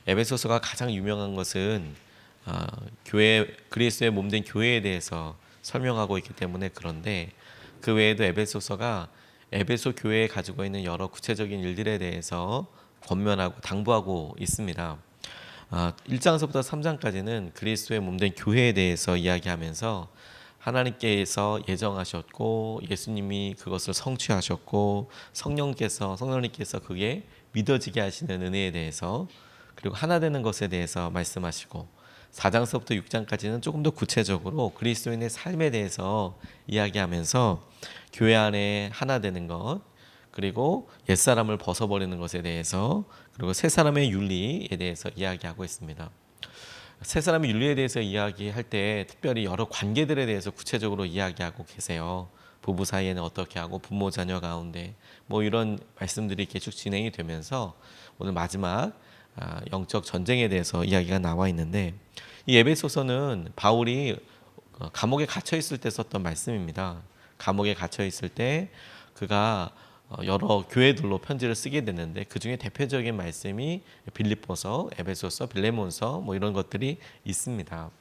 에베소서가 가장 유명한 것은 교회 그리스도의 몸된 교회에 대해서 설명하고 있기 때문에 그런데 그 외에도 에베소서가 에베소 교회에 가지고 있는 여러 구체적인 일들에 대해서 권면하고 당부하고 있습니다. 1장서부터 3장까지는 그리스도의 몸된 교회에 대해서 이야기하면서 하나님께서 예정하셨고 예수님이 그것을 성취하셨고 성령님께서 그게 믿어지게 하시는 은혜에 대해서 그리고 하나 되는 것에 대해서 말씀하시고 4장서부터 6장까지는 조금 더 구체적으로 그리스도인의 삶에 대해서 이야기하면서 교회 안에 하나 되는 것 그리고 옛사람을 벗어버리는 것에 대해서 그리고 새 사람의 윤리에 대해서 이야기하고 있습니다. 새 사람의 윤리에 대해서 이야기할 때 특별히 여러 관계들에 대해서 구체적으로 이야기하고 계세요. 부부 사이에는 어떻게 하고 부모 자녀 가운데 뭐 이런 말씀들이 계속 진행이 되면서 오늘 마지막 영적 전쟁에 대해서 이야기가 나와 있는데 이 에베소서는 바울이 감옥에 갇혀 있을 때 썼던 말씀입니다. 감옥에 갇혀 있을 때 그가 여러 교회들로 편지를 쓰게 됐는데 그 중에 대표적인 말씀이 빌립보서, 에베소서, 빌레몬서 뭐 이런 것들이 있습니다.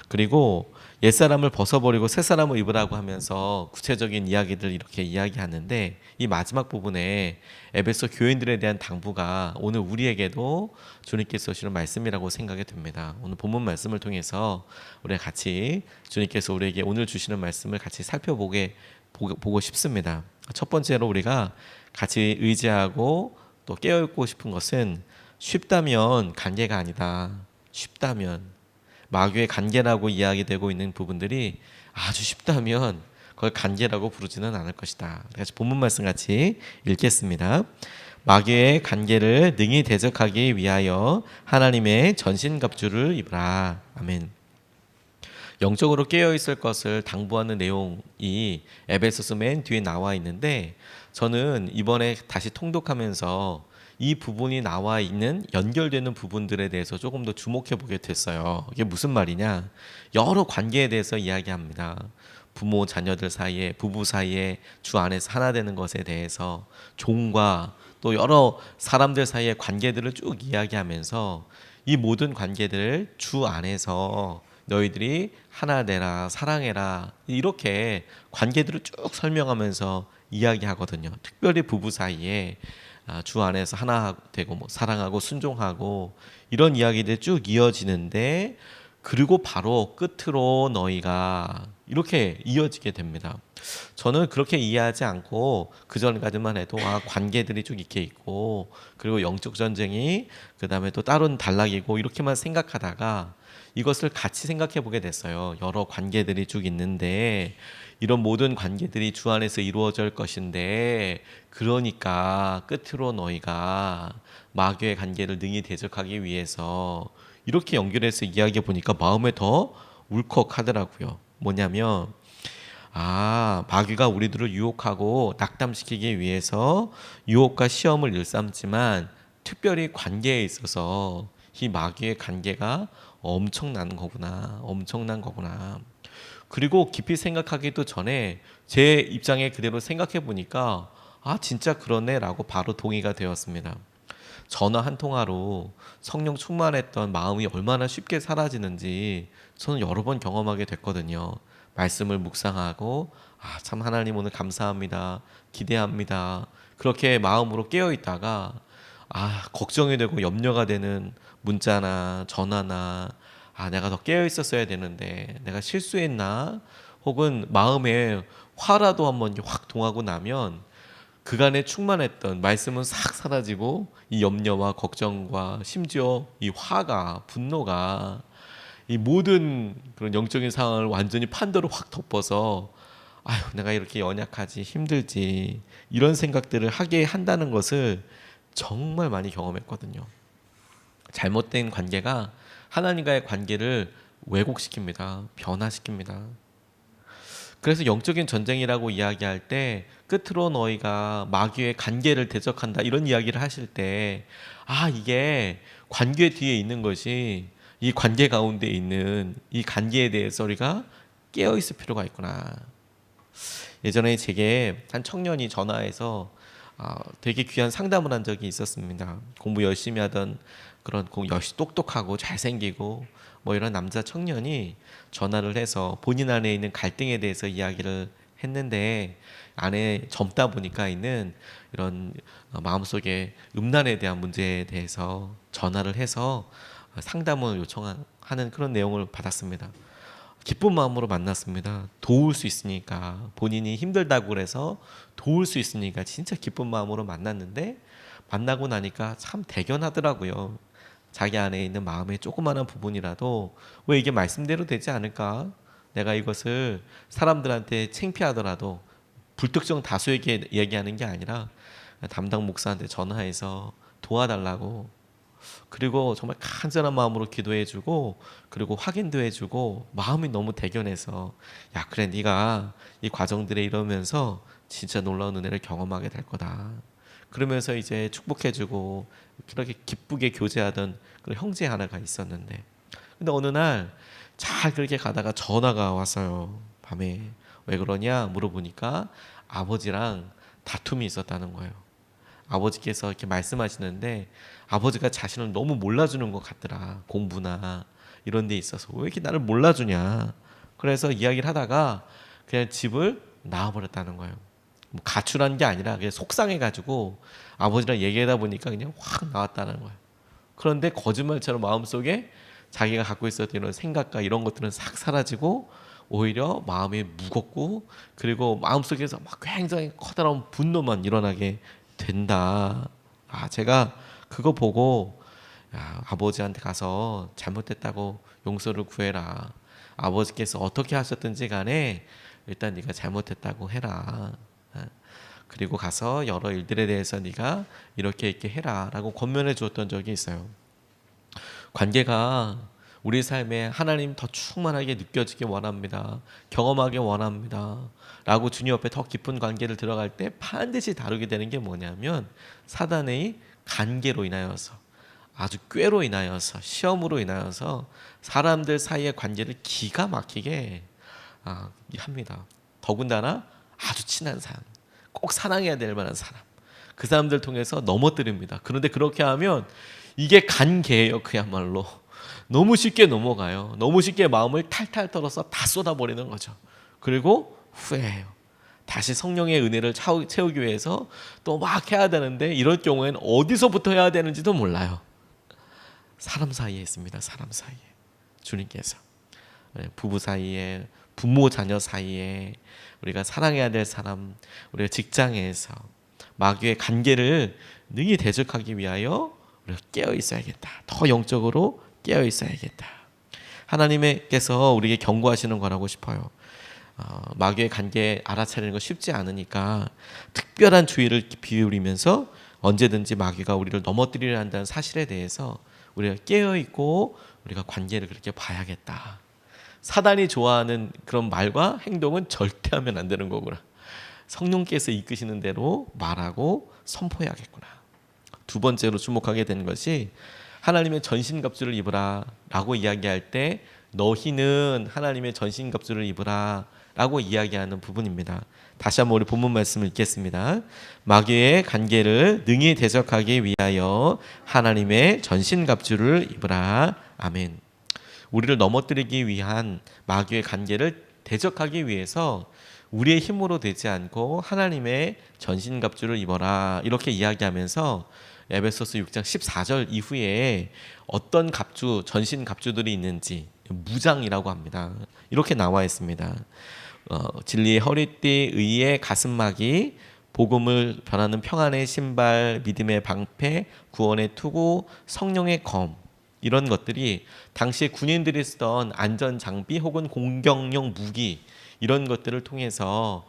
그리고 옛사람을 벗어버리고 새사람을 입으라고 하면서 구체적인 이야기들 이렇게 이야기하는데 이 마지막 부분에 에베소 교인들에 대한 당부가 오늘 우리에게도 주님께서 주시는 말씀이라고 생각이 됩니다. 오늘 본문 말씀을 통해서 우리가 같이 주님께서 우리에게 오늘 주시는 말씀을 같이 보고 싶습니다. 첫 번째로 우리가 같이 의지하고 또 깨어있고 싶은 것은 쉽다면 관계가 아니다. 쉽다면 마귀의 관계라고 이야기되고 있는 부분들이 아주 쉽다면 그걸 관계라고 부르지는 않을 것이다. 같이 본문 말씀 같이 읽겠습니다. 마귀의 관계를 능히 대적하기 위하여 하나님의 전신갑주를 입으라. 아멘. 영적으로 깨어있을 것을 당부하는 내용이 에베소서 맨 뒤에 나와 있는데 저는 이번에 다시 통독하면서 이 부분이 나와 있는 연결되는 부분들에 대해서 조금 더 주목해 보게 됐어요. 이게 무슨 말이냐? 여러 관계에 대해서 이야기합니다. 부모 자녀들 사이에 부부 사이에 주 안에서 하나 되는 것에 대해서 종과 또 여러 사람들 사이의 관계들을 쭉 이야기하면서 이 모든 관계들을 주 안에서 너희들이 하나 되라 사랑해라 이렇게 관계들을 쭉 설명하면서 이야기하거든요. 특별히 부부 사이에 주 안에서 하나 되고 뭐 사랑하고 순종하고 이런 이야기들이 쭉 이어지는데 그리고 바로 끝으로 너희가 이렇게 이어지게 됩니다. 저는 그렇게 이해하지 않고 그 전까지만 해도 관계들이 쭉 이렇게 있고 그리고 영적 전쟁이 그 다음에 또 다른 단락이고 이렇게만 생각하다가 이것을 같이 생각해 보게 됐어요. 여러 관계들이 쭉 있는데 이런 모든 관계들이 주 안에서 이루어질 것인데 그러니까 끝으로 너희가 마귀의 관계를 능히 대적하기 위해서 이렇게 연결해서 이야기해 보니까 마음에 더 울컥하더라고요. 뭐냐면 마귀가 우리들을 유혹하고 낙담시키기 위해서 유혹과 시험을 일삼지만 특별히 관계에 있어서 이 마귀의 관계가 엄청난 거구나. 그리고 깊이 생각하기도 전에 제 입장에 그대로 생각해 보니까 진짜 그러네라고 바로 동의가 되었습니다. 전화 한 통화로 성령 충만했던 마음이 얼마나 쉽게 사라지는지 저는 여러 번 경험하게 됐거든요. 말씀을 묵상하고 참 하나님 오늘 감사합니다. 기대합니다. 그렇게 마음으로 깨어 있다가 걱정이 되고 염려가 되는 문자나 전화나 내가 더 깨어 있었어야 되는데 내가 실수했나 혹은 마음에 화라도 한번 확 동하고 나면 그간에 충만했던 말씀은 싹 사라지고 이 염려와 걱정과 심지어 이 화가 분노가 이 모든 그런 영적인 상황을 완전히 판도로 확 덮어서 내가 이렇게 연약하지 힘들지 이런 생각들을 하게 한다는 것을 정말 많이 경험했거든요. 잘못된 관계가 하나님과의 관계를 왜곡시킵니다. 변화시킵니다. 그래서 영적인 전쟁이라고 이야기할 때 끝으로 너희가 마귀의 관계를 대적한다 이런 이야기를 하실 때 이게 관계 뒤에 있는 것이 이 관계 가운데 있는 이 관계에 대해서 우리가 깨어있을 필요가 있구나. 예전에 제게 한 청년이 전화해서 되게 귀한 상담을 한 적이 있었습니다. 공부 열심히 하던 그런 역시 똑똑하고 잘생기고 뭐 이런 남자 청년이 전화를 해서 본인 안에 있는 갈등에 대해서 이야기를 했는데, 안에 젊다 보니까 있는 이런 마음속에 음란에 대한 문제에 대해서 전화를 해서 상담을 요청하는 그런 내용을 받았습니다. 기쁜 마음으로 만났습니다. 도울 수 있으니까, 본인이 힘들다고 그래서 도울 수 있으니까 진짜 기쁜 마음으로 만났는데, 만나고 나니까 참 대견하더라고요. 자기 안에 있는 마음의 조그마한 부분이라도 왜 이게 말씀대로 되지 않을까? 내가 이것을 사람들한테 창피하더라도 불특정 다수에게 얘기하는 게 아니라 담당 목사한테 전화해서 도와달라고, 그리고 정말 간절한 마음으로 기도해주고, 그리고 확인도 해주고, 마음이 너무 대견해서 야 그래 네가 이 과정들에 이러면서 진짜 놀라운 은혜를 경험하게 될 거다, 그러면서 이제 축복해주고 그렇게 기쁘게 교제하던 그런 형제 하나가 있었는데, 근데 어느 날 잘 그렇게 가다가 전화가 왔어요. 밤에. 왜 그러냐 물어보니까 아버지랑 다툼이 있었다는 거예요. 아버지께서 이렇게 말씀하시는데 아버지가 자신을 너무 몰라주는 것 같더라. 공부나 이런 데 있어서 왜 이렇게 나를 몰라주냐. 그래서 이야기를 하다가 그냥 집을 나와버렸다는 거예요. 뭐 가출한 게 아니라 그냥 속상해가지고 아버지랑 얘기하다 보니까 그냥 확 나왔다는 거예요. 그런데 거짓말처럼 마음속에 자기가 갖고 있었던 이런 생각과 이런 것들은 싹 사라지고 오히려 마음이 무겁고, 그리고 마음속에서 막 굉장히 커다란 분노만 일어나게 된다. 제가 그거 보고 아버지한테 가서 잘못했다고 용서를 구해라. 아버지께서 어떻게 하셨든지 간에 일단 네가 잘못했다고 해라. 그리고 가서 여러 일들에 대해서 네가 이렇게 해라라고 권면해 주었던 적이 있어요. 관계가 우리 삶에 하나님 더 충만하게 느껴지기 원합니다. 경험하기 원합니다. 라고 주님 옆에 더 깊은 관계를 들어갈 때 반드시 다루게 되는 게 뭐냐면, 사단의 간계로 인하여서, 아주 꾀로 인하여서, 시험으로 인하여서 사람들 사이의 관계를 기가 막히게 합니다. 더군다나 아주 친한 사람, 꼭 사랑해야 될 만한 사람, 그 사람들 통해서 넘어뜨립니다. 그런데 그렇게 하면 이게 간계예요. 그야말로 너무 쉽게 넘어가요. 너무 쉽게 마음을 탈탈 털어서 다 쏟아버리는 거죠. 그리고 후회해요. 다시 성령의 은혜를 채우기 위해서 또 막 해야 되는데, 이럴 경우에는 어디서부터 해야 되는지도 몰라요. 사람 사이에 있습니다. 사람 사이에. 주님께서 부부 사이에, 부모 자녀 사이에, 우리가 사랑해야 될 사람, 우리가 직장에서 마귀의 관계를 능히 대적하기 위하여 우리가 깨어 있어야겠다. 더 영적으로 깨어 있어야겠다. 하나님께서 우리에게 경고하시는 거라고 싶어요. 마귀의 관계 알아차리는 거 쉽지 않으니까 특별한 주의를 비우리면서 언제든지 마귀가 우리를 넘어뜨리려 한다는 사실에 대해서 우리가 깨어 있고 우리가 관계를 그렇게 봐야겠다. 사단이 좋아하는 그런 말과 행동은 절대 하면 안 되는 거구나. 성령께서 이끄시는 대로 말하고 선포해야겠구나. 두 번째로 주목하게 되는 것이, 하나님의 전신갑주를 입으라 라고 이야기할 때 너희는 하나님의 전신갑주를 입으라 라고 이야기하는 부분입니다. 다시 한번 우리 본문 말씀을 읽겠습니다. 마귀의 관계를 능히 대적하기 위하여 하나님의 전신갑주를 입으라. 아멘. 우리를 넘어뜨리기 위한 마귀의 관계를 대적하기 위해서 우리의 힘으로 되지 않고 하나님의 전신갑주를 입어라, 이렇게 이야기하면서 에베소서 6장 14절 이후에 어떤 갑주, 전신 갑주들이 있는지 무장이라고 합니다. 이렇게 나와 있습니다. 진리의 허리띠, 의의 가슴막이, 복음을 변하는 평안의 신발, 믿음의 방패, 구원의 투구, 성령의 검, 이런 것들이 당시에 군인들이 쓰던 안전 장비 혹은 공격용 무기, 이런 것들을 통해서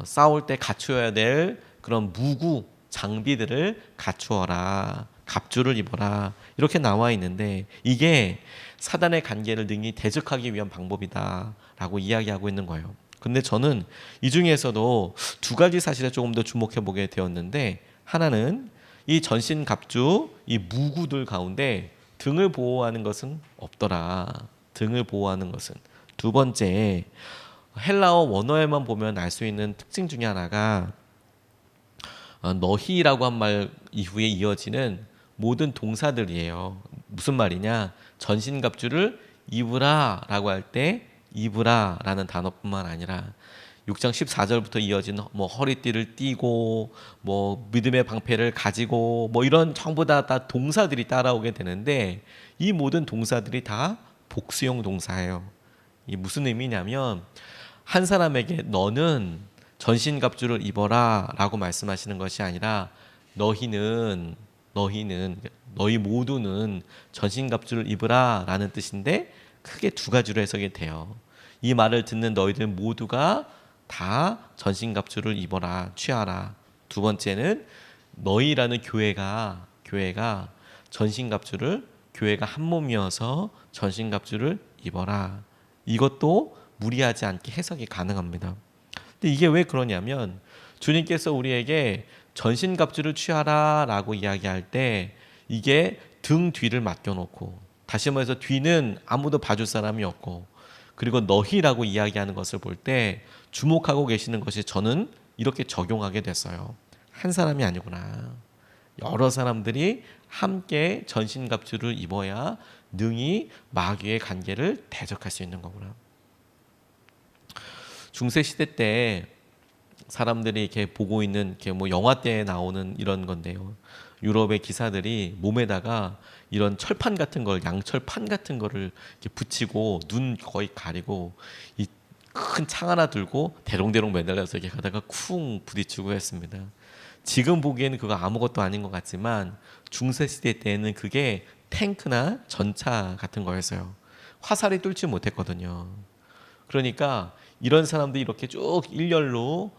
싸울 때 갖추어야 될 그런 무구 장비들을 갖추어라, 갑주를 입어라, 이렇게 나와 있는데, 이게 사단의 관계를 능히 대적하기 위한 방법이다라고 이야기하고 있는 거예요. 근데 저는 이 중에서도 두 가지 사실에 조금 더 주목해 보게 되었는데, 하나는 이 전신 갑주, 이 무구들 가운데 등을 보호하는 것은 없더라. 등을 보호하는 것은. 두 번째, 헬라어 원어에만 보면 알 수 있는 특징 중에 하나가 너희라고 한 말 이후에 이어지는 모든 동사들이에요. 무슨 말이냐? 전신갑주를 입으라라고 할 때 입으라라는 단어뿐만 아니라 6장 14절부터 이어지는 뭐 허리띠를 띠고 뭐 믿음의 방패를 가지고 뭐 이런 전부 다 동사들이 따라오게 되는데 이 모든 동사들이 다 복수형 동사예요. 이게 무슨 의미냐면 한 사람에게 너는 전신갑주를 입어라라고 말씀하시는 것이 아니라 너희 모두는 전신갑주를 입으라라는 뜻인데 크게 두 가지로 해석이 돼요. 이 말을 듣는 너희들 모두가 다 전신갑주를 입어라, 취하라. 두 번째는 너희라는 교회가 전신갑주를 교회가 한 몸이어서 전신갑주를 입어라. 이것도 무리하지 않게 해석이 가능합니다. 근데 이게 왜 그러냐면 주님께서 우리에게 전신갑주를 취하라라고 이야기할 때 이게 등 뒤를 맡겨놓고 다시 말해서 뒤는 아무도 봐줄 사람이 없고 그리고 너희라고 이야기하는 것을 볼 때 주목하고 계시는 것이 저는 이렇게 적용하게 됐어요. 한 사람이 아니구나. 여러 사람들이 함께 전신갑주를 입어야 능히 마귀의 관계를 대적할 수 있는 거구나. 중세 시대 때 사람들이 이렇게 보고 있는 이렇게 뭐 영화 때 나오는 이런 건데요. 유럽의 기사들이 몸에다가 이런 철판 같은 걸 양철판 같은 거를 이렇게 붙이고 눈 거의 가리고 이 큰 창 하나 들고 대롱대롱 매달려서 이렇게 가다가 쿵 부딪히고 했습니다. 지금 보기에는 그거 아무것도 아닌 것 같지만 중세 시대 때는 그게 탱크나 전차 같은 거였어요. 화살이 뚫지 못했거든요. 그러니까 이런 사람들이 이렇게 쭉 일렬로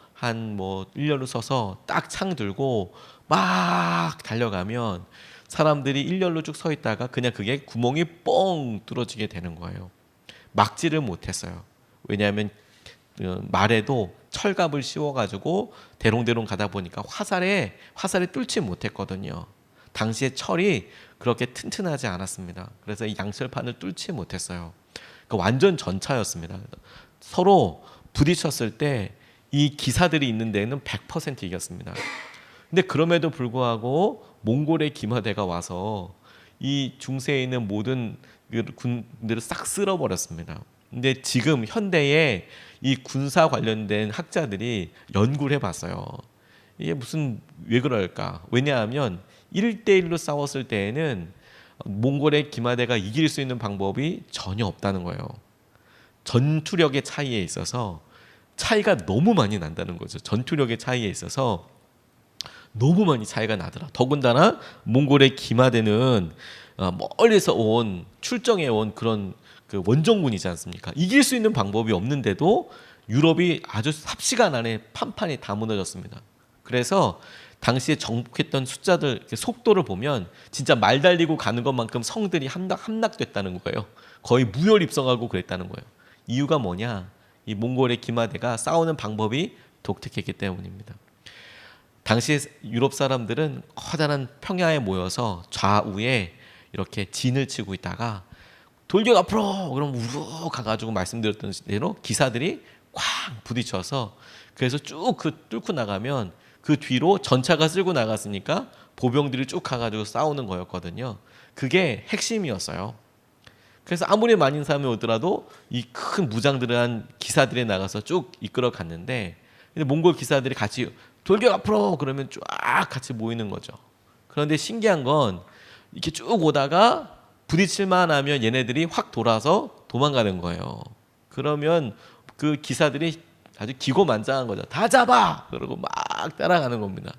일렬로 서서 딱 창 들고 막 달려가면 사람들이 일렬로 쭉 서 있다가 그냥 그게 구멍이 뻥 뚫어지게 되는 거예요. 막지를 못했어요. 왜냐하면 말에도 철갑을 씌워가지고 대롱대롱 가다 보니까 화살에 뚫지 못했거든요. 당시에 철이 그렇게 튼튼하지 않았습니다. 그래서 이 양철판을 뚫지 못했어요. 그러니까 완전 전차였습니다. 서로 부딪혔을 때 이 기사들이 있는 데는 100% 이겼습니다. 근데 그럼에도 불구하고 몽골의 기마대가 와서 이 중세에 있는 모든 군들을 싹 쓸어버렸습니다. 근데 지금 현대에 이 군사 관련된 학자들이 연구를 해봤어요. 이게 왜 그럴까? 왜냐하면 1대1로 싸웠을 때에는 몽골의 기마대가 이길 수 있는 방법이 전혀 없다는 거예요. 전투력의 차이에 있어서 차이가 너무 많이 난다는 거죠. 전투력의 차이에 있어서 너무 많이 차이가 나더라. 더군다나 몽골의 기마대는 멀리서 출정해 온 그런 그 원정군이지 않습니까? 이길 수 있는 방법이 없는데도 유럽이 아주 삽시간 안에 판판이 다 무너졌습니다. 그래서 당시에 정복했던 숫자들 속도를 보면 진짜 말 달리고 가는 것만큼 성들이 함락됐다는 거예요. 거의 무혈입성하고 그랬다는 거예요. 이유가 뭐냐? 이 몽골의 기마대가 싸우는 방법이 독특했기 때문입니다. 당시 유럽 사람들은 커다란 평야에 모여서 좌우에 이렇게 진을 치고 있다가 돌격 앞으로 그럼 우르르 가가지고 말씀드렸던 대로 기사들이 쾅 부딪혀서 그래서 쭉 뚫고 나가면 그 뒤로 전차가 쓸고 나갔으니까 보병들이 쭉 가가지고 싸우는 거였거든요. 그게 핵심이었어요. 그래서 아무리 많은 사람이 오더라도 이 큰 무장들한 기사들이 나가서 쭉 이끌어 갔는데 근데 몽골 기사들이 같이 돌격 앞으로 그러면 쫙 같이 모이는 거죠. 그런데 신기한 건 이렇게 쭉 오다가 부딪힐만 하면 얘네들이 확 돌아서 도망가는 거예요. 그러면 그 기사들이 아주 기고만장한 거죠. 다 잡아! 그러고 막 따라가는 겁니다.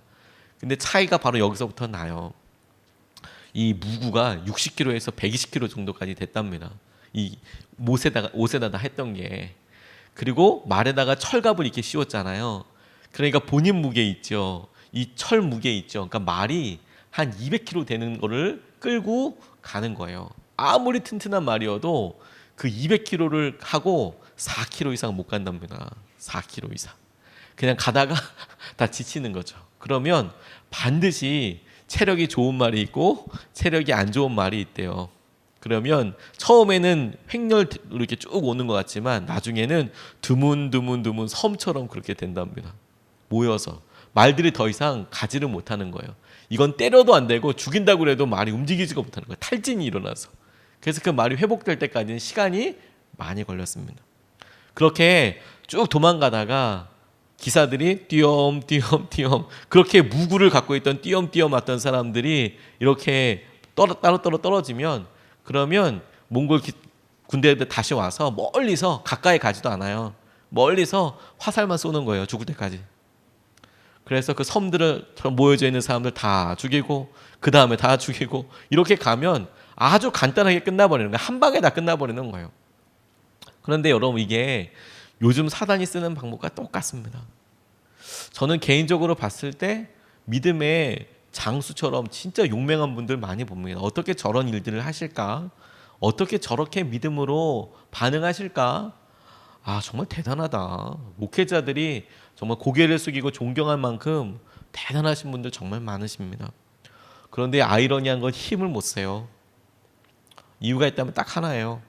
근데 차이가 바로 여기서부터 나요. 이 무구가 60kg에서 120kg 정도까지 됐답니다. 이 옷에다가 했던 게. 그리고 말에다가 철갑을 이렇게 씌웠잖아요. 그러니까 본인 무게 있죠. 이 철 무게 있죠. 그러니까 말이 한 200kg 되는 거를 끌고 가는 거예요. 아무리 튼튼한 말이어도 그 200kg를 하고 4kg 이상 못 간답니다. 4kg 이상. 그냥 가다가 다 지치는 거죠. 그러면 반드시 체력이 좋은 말이 있고 체력이 안 좋은 말이 있대요. 그러면 처음에는 횡렬로 이렇게 쭉 오는 것 같지만 나중에는 드문드문 섬처럼 그렇게 된답니다. 모여서 말들이 더 이상 가지를 못하는 거예요. 이건 때려도 안 되고 죽인다고 해도 말이 움직이지가 못하는 거예요. 탈진이 일어나서. 그래서 그 말이 회복될 때까지는 시간이 많이 걸렸습니다. 그렇게 쭉 도망가다가 기사들이 띄엄띄엄띄엄 그렇게 무구를 갖고 있던 띄엄띄엄 왔던 사람들이 이렇게 따로 떨어지면 그러면 몽골 군대들 다시 와서 멀리서 가까이 가지도 않아요. 멀리서 화살만 쏘는 거예요. 죽을 때까지. 그래서 그 섬들을 모여져 있는 사람들 다 죽이고 그 다음에 다 죽이고 이렇게 가면 아주 간단하게 끝나버리는 거예요. 한 방에 다 끝나버리는 거예요. 그런데 여러분 이게 요즘 사단이 쓰는 방법과 똑같습니다. 저는 개인적으로 봤을 때 믿음의 장수처럼 진짜 용맹한 분들 많이 봅니다. 어떻게 저런 일들을 하실까? 어떻게 저렇게 믿음으로 반응하실까? 정말 대단하다. 목회자들이 정말 고개를 숙이고 존경할 만큼 대단하신 분들 정말 많으십니다. 그런데 아이러니한 건 힘을 못 써요. 이유가 있다면 딱 하나예요.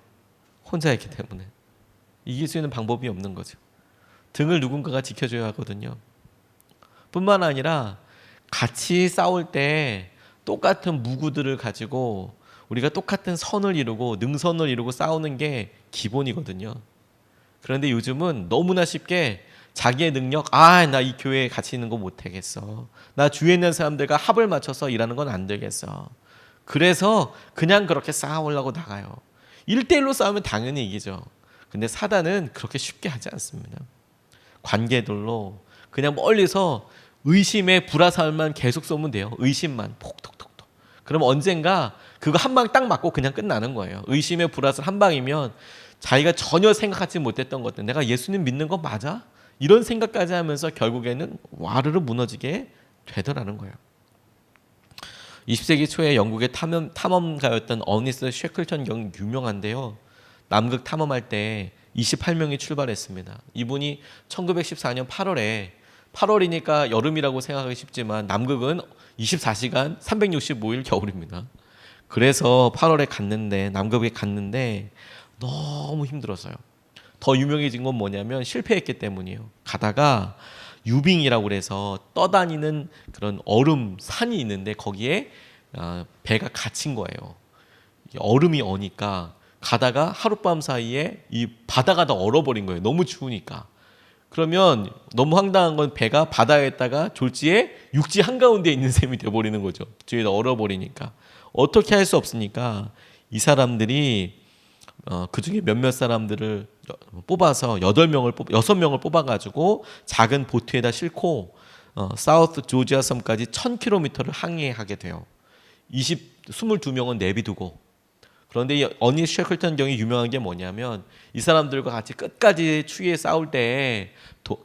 혼자 있기 때문에. 이길 수 있는 방법이 없는 거죠. 등을 누군가가 지켜줘야 하거든요. 뿐만 아니라 같이 싸울 때 똑같은 무구들을 가지고 우리가 똑같은 선을 이루고 능선을 이루고 싸우는 게 기본이거든요. 그런데 요즘은 너무나 쉽게 자기의 능력, 나 이 교회에 같이 있는 거 못하겠어. 나 주위에 있는 사람들과 합을 맞춰서 일하는 건 안 되겠어. 그래서 그냥 그렇게 싸우려고 나가요. 1대1로 싸우면 당연히 이기죠. 근데 사단은 그렇게 쉽게 하지 않습니다. 관계들로 그냥 멀리서 의심의 불화살만 계속 쏘면 돼요. 의심만 톡톡톡톡. 그럼 언젠가 그거 한 방 딱 맞고 그냥 끝나는 거예요. 의심의 불화살 한 방이면 자기가 전혀 생각하지 못했던 것들, 내가 예수님 믿는 거 맞아? 이런 생각까지 하면서 결국에는 와르르 무너지게 되더라는 거예요. 20세기 초에 영국의 탐험가였던 어니스 쉐클턴 경이 유명한데요. 남극 탐험할 때 28명이 출발했습니다. 이분이 1914년 8월이니까 여름이라고 생각하기 쉽지만 남극은 24시간 365일 겨울입니다. 그래서 8월에 갔는데 남극에 갔는데 너무 힘들었어요. 더 유명해진 건 뭐냐면 실패했기 때문이에요. 가다가 유빙이라고 그래서 떠다니는 그런 얼음 산이 있는데 거기에 배가 갇힌 거예요. 얼음이 어니까 가다가 하룻밤 사이에 이 바다가 다 얼어버린 거예요. 너무 추우니까. 그러면 너무 황당한 건 배가 바다에 있다가 졸지에 육지 한가운데 있는 셈이 돼버리는 거죠. 뒤에 얼어버리니까. 어떻게 할 수 없으니까 이 사람들이 그중에 몇몇 사람들을 뽑아서 6명을 뽑아가지고 작은 보트에다 싣고 사우스 조지아 섬까지 1000km를 항해하게 돼요. 22명은 내비두고. 그런데 이 어니 쉐클턴 경이 유명한 게 뭐냐면 이 사람들과 같이 끝까지 추위에 싸울 때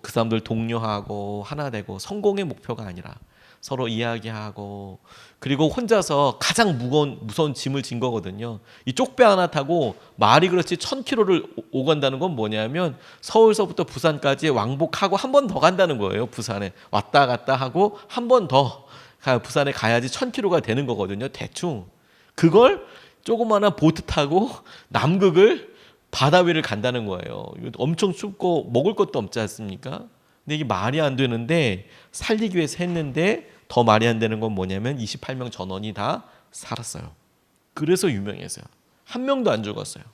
그 사람들 독려하고 하나 되고 성공의 목표가 아니라 서로 이야기하고 그리고 혼자서 가장 무서운 짐을 진 거거든요. 이 쪽배 하나 타고 말이 그렇지 1000km를 오간다는 건 뭐냐면 서울서부터 부산까지 왕복하고 한 번 더 간다는 거예요. 부산에 왔다 갔다 하고 한 번 더 부산에 가야지 1000km가 되는 거거든요. 대충 그걸 조그마한 보트 타고 남극을 바다 위를 간다는 거예요. 엄청 춥고 먹을 것도 없지 않습니까? 근데 이게 말이 안 되는데 살리기 위해서 했는데 더 말이 안 되는 건 뭐냐면 28명 전원이 다 살았어요. 그래서 유명해서요. 한 명도 안 죽었어요.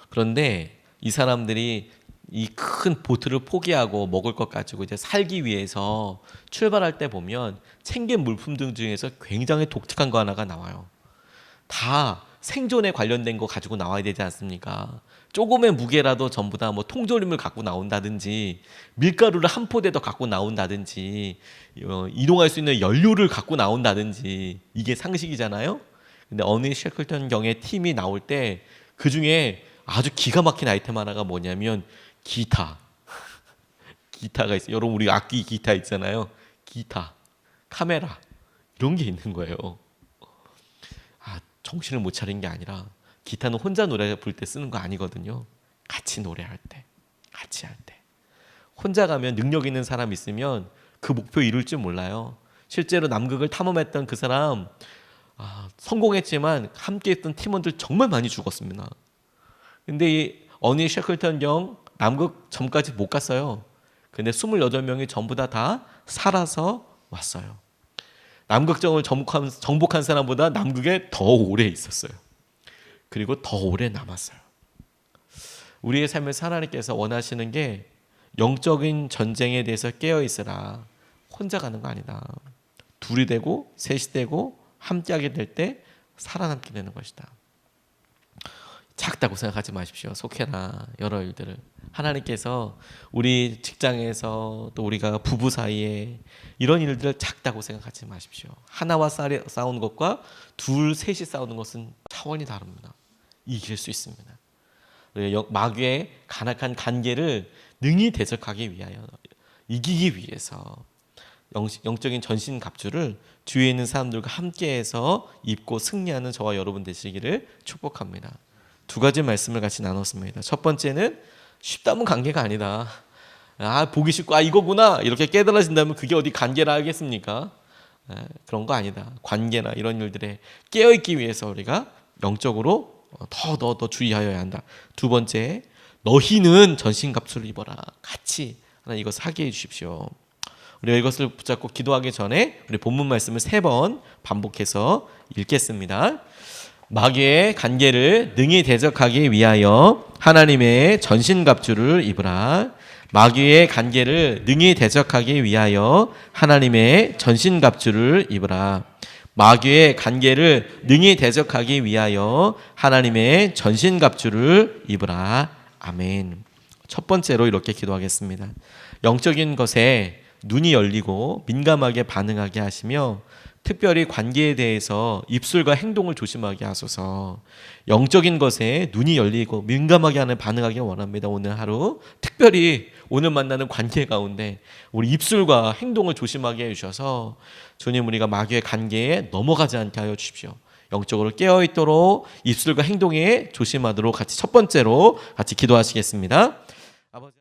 그런데 이 사람들이 이 큰 보트를 포기하고 먹을 것 가지고 이제 살기 위해서 출발할 때 보면 챙긴 물품들 중에서 굉장히 독특한 거 하나가 나와요. 다 생존에 관련된 거 가지고 나와야 되지 않습니까? 조금의 무게라도 전부 다 뭐 통조림을 갖고 나온다든지 밀가루를 한 포대 더 갖고 나온다든지 이동할 수 있는 연료를 갖고 나온다든지 이게 상식이잖아요. 근데 어느 셰클턴 경의 팀이 나올 때 그 중에 아주 기가 막힌 아이템 하나가 뭐냐면 기타가 있어요. 여러분 우리 악기 기타 있잖아요. 기타, 카메라 이런 게 있는 거예요. 정신을 못 차린 게 아니라 기타는 혼자 노래 부를 때 쓰는 거 아니거든요. 같이 노래할 때, 같이 할 때. 혼자 가면 능력 있는 사람 있으면 그 목표 이룰 줄 몰라요. 실제로 남극을 탐험했던 그 사람 성공했지만 함께했던 팀원들 정말 많이 죽었습니다. 근데 이 어니 셰클턴 경 남극 점까지 못 갔어요. 근데 28명이 전부 다 살아서 왔어요. 남극정을 정복한 사람보다 남극에 더 오래 있었어요. 그리고 더 오래 남았어요. 우리의 삶에서 하나님께서 원하시는 게 영적인 전쟁에 대해서 깨어있으라. 혼자 가는 거 아니다. 둘이 되고 셋이 되고 함께하게 될 때 살아남게 되는 것이다. 작다고 생각하지 마십시오. 속해나 여러 일들을. 하나님께서 우리 직장에서 또 우리가 부부 사이에 이런 일들을 작다고 생각하지 마십시오. 하나와 싸우는 것과 둘, 셋이 싸우는 것은 차원이 다릅니다. 이길 수 있습니다. 마귀의 간악한 관계를 능히 대적하기 위하여, 이기기 위해서 영적인 전신갑주를 주위에 있는 사람들과 함께해서 입고 승리하는 저와 여러분 되시기를 축복합니다. 두 가지 말씀을 같이 나눴습니다. 첫 번째는 쉽다면 관계가 아니다. 보기 쉽고 이거구나 이렇게 깨달아진다면 그게 어디 관계라 하겠습니까? 그런 거 아니다. 관계나 이런 일들에 깨어있기 위해서 우리가 영적으로 더 주의하여야 한다. 두 번째, 너희는 전신갑주를 입어라. 같이 하나 이것을 하게 해주십시오. 우리가 이것을 붙잡고 기도하기 전에 우리 본문 말씀을 3번 반복해서 읽겠습니다. 마귀의 관계를 능히 대적하기 위하여 하나님의 전신갑주를 입으라. 마귀의 관계를 능히 대적하기 위하여 하나님의 전신갑주를 입으라. 마귀의 관계를 능히 대적하기 위하여 하나님의 전신갑주를 입으라. 아멘. 첫 번째로 이렇게 기도하겠습니다. 영적인 것에 눈이 열리고 민감하게 반응하게 하시며 특별히 관계에 대해서 입술과 행동을 조심하게 하소서. 영적인 것에 눈이 열리고 민감하게 하는 반응하기 원합니다. 오늘 하루 특별히 오늘 만나는 관계 가운데 우리 입술과 행동을 조심하게 해주셔서 주님 우리가 마귀의 관계에 넘어가지 않게 하여 주십시오. 영적으로 깨어있도록 입술과 행동에 조심하도록 같이 첫 번째로 같이 기도하시겠습니다. 아버지.